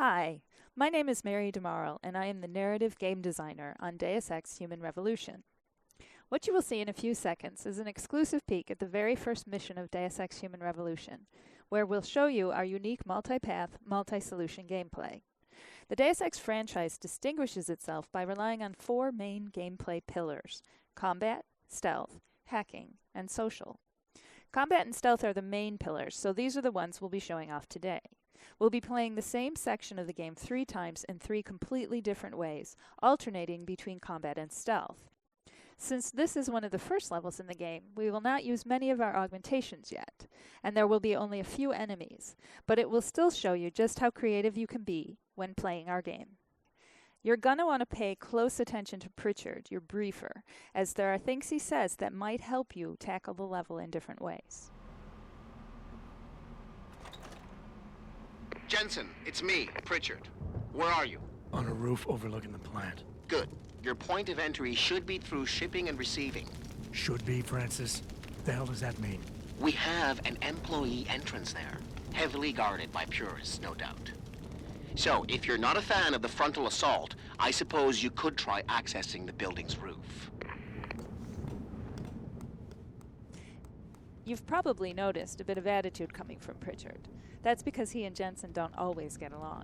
Hi, my name is Mary DeMarle, and I am the narrative game designer on Deus Ex Human Revolution. What you will see in a few seconds is an exclusive peek at the very first mission of Deus Ex Human Revolution, where we'll show you our unique multi-path, multi-solution gameplay. The Deus Ex franchise distinguishes itself by relying on four main gameplay pillars: combat, stealth, hacking, and social. Combat and stealth are the main pillars, so these are the ones we'll be showing off today. We'll be playing the same section of the game 3 times in 3 completely different ways, alternating between combat and stealth. Since this is one of the first levels in the game, we will not use many of our augmentations yet, and there will be only a few enemies, but it will still show you just how creative you can be when playing our game. You're gonna want to pay close attention to Pritchard, your briefer, as there are things he says that might help you tackle the level in different ways. Jensen, it's me, Pritchard. Where are you? On a roof overlooking the plant. Good. Your point of entry should be through shipping and receiving. Should be, Francis. The hell does that mean? We have an employee entrance there, heavily guarded by purists, no doubt. So, if you're not a fan of the frontal assault, I suppose you could try accessing the building's roof. You've probably noticed a bit of attitude coming from Pritchard. That's because he and Jensen don't always get along.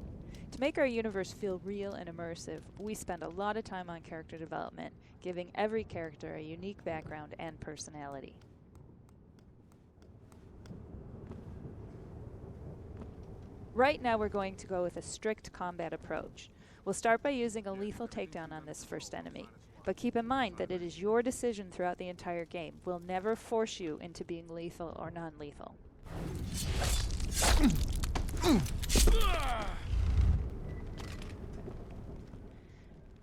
To make our universe feel real and immersive, we spend a lot of time on character development, giving every character a unique background and personality. Right now we're going to go with a strict combat approach. We'll start by using a lethal takedown on this first enemy, but keep in mind that it is your decision throughout the entire game. We'll never force you into being lethal or non-lethal.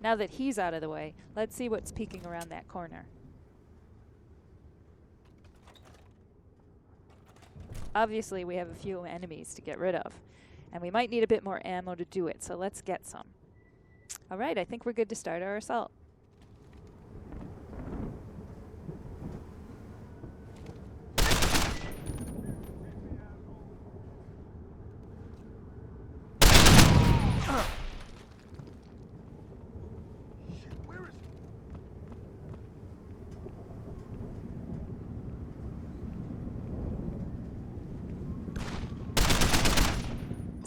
Now that he's out of the way, let's see what's peeking around that corner. Obviously, we have a few enemies to get rid of, and we might need a bit more ammo to do it, so let's get some. Alright, I think we're good to start our assault.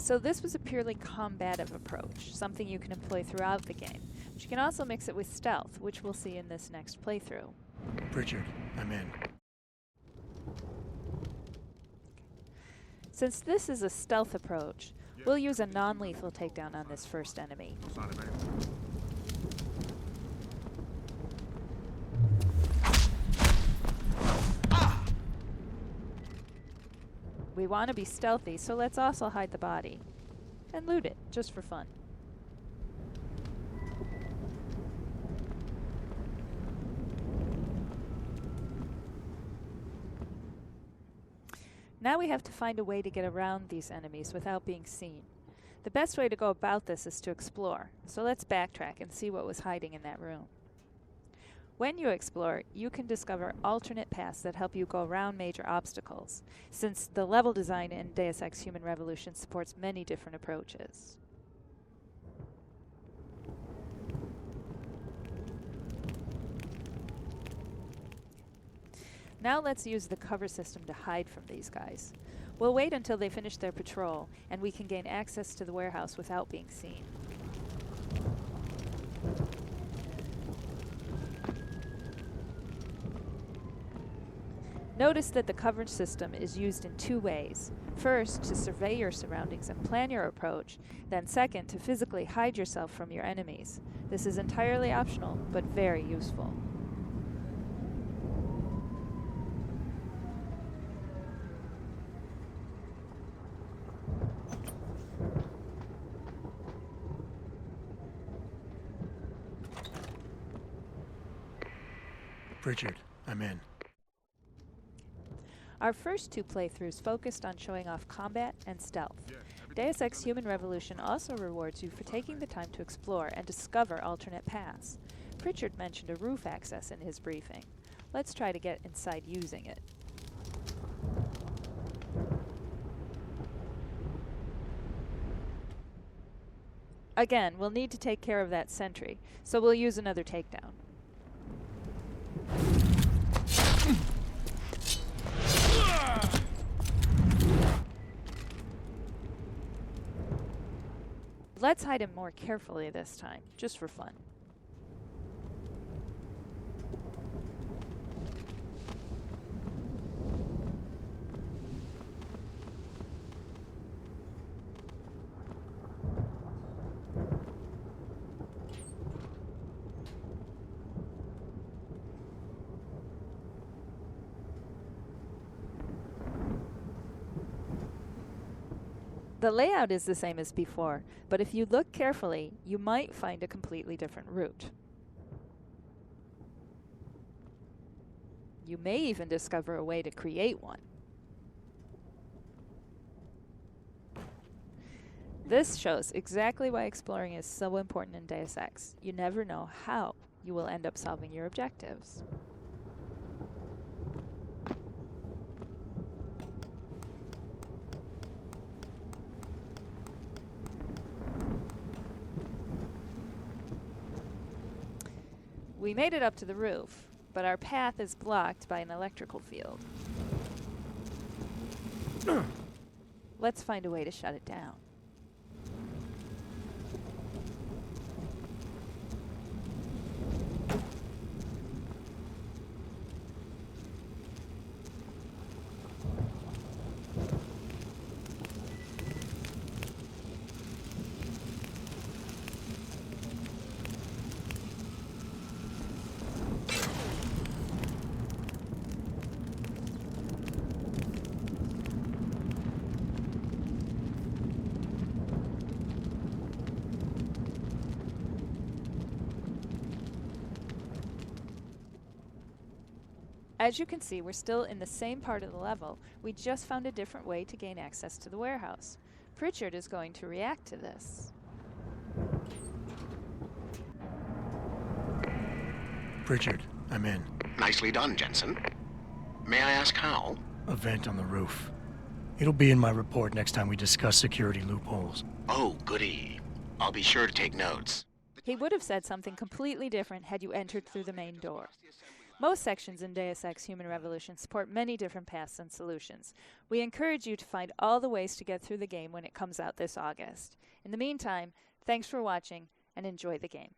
So this was a purely combative approach, something you can employ throughout the game. But you can also mix it with stealth, which we'll see in this next playthrough. Pritchard, I'm in. Since this is a stealth approach, we'll use a non-lethal takedown on this first enemy. We want to be stealthy, so let's also hide the body. And loot it, just for fun. Now we have to find a way to get around these enemies without being seen. The best way to go about this is to explore, so let's backtrack and see what was hiding in that room. When you explore, you can discover alternate paths that help you go around major obstacles, since the level design in Deus Ex Human Revolution supports many different approaches. Now let's use the cover system to hide from these guys. We'll wait until they finish their patrol, and we can gain access to the warehouse without being seen. Notice that the coverage system is used in 2 ways. First, to survey your surroundings and plan your approach, then second, to physically hide yourself from your enemies. This is entirely optional, but very useful. Pritchard, I'm in. Our first 2 playthroughs focused on showing off combat and stealth. Deus Ex Human Revolution also rewards you for taking the time to explore and discover alternate paths. Pritchard mentioned a roof access in his briefing. Let's try to get inside using it. Again, we'll need to take care of that sentry, so we'll use another takedown. Let's hide him more carefully this time, just for fun. The layout is the same as before, but if you look carefully, you might find a completely different route. You may even discover a way to create one. This shows exactly why exploring is so important in Deus Ex. You never know how you will end up solving your objectives. We made it up to the roof, but our path is blocked by an electrical field. Let's find a way to shut it down. As you can see, we're still in the same part of the level. We just found a different way to gain access to the warehouse. Pritchard is going to react to this. Pritchard, I'm in. Nicely done, Jensen. May I ask how? A vent on the roof. It'll be in my report next time we discuss security loopholes. Oh, goody. I'll be sure to take notes. He would have said something completely different had you entered through the main door. Most sections in Deus Ex Human Revolution support many different paths and solutions. We encourage you to find all the ways to get through the game when it comes out this August. In the meantime, thanks for watching and enjoy the game.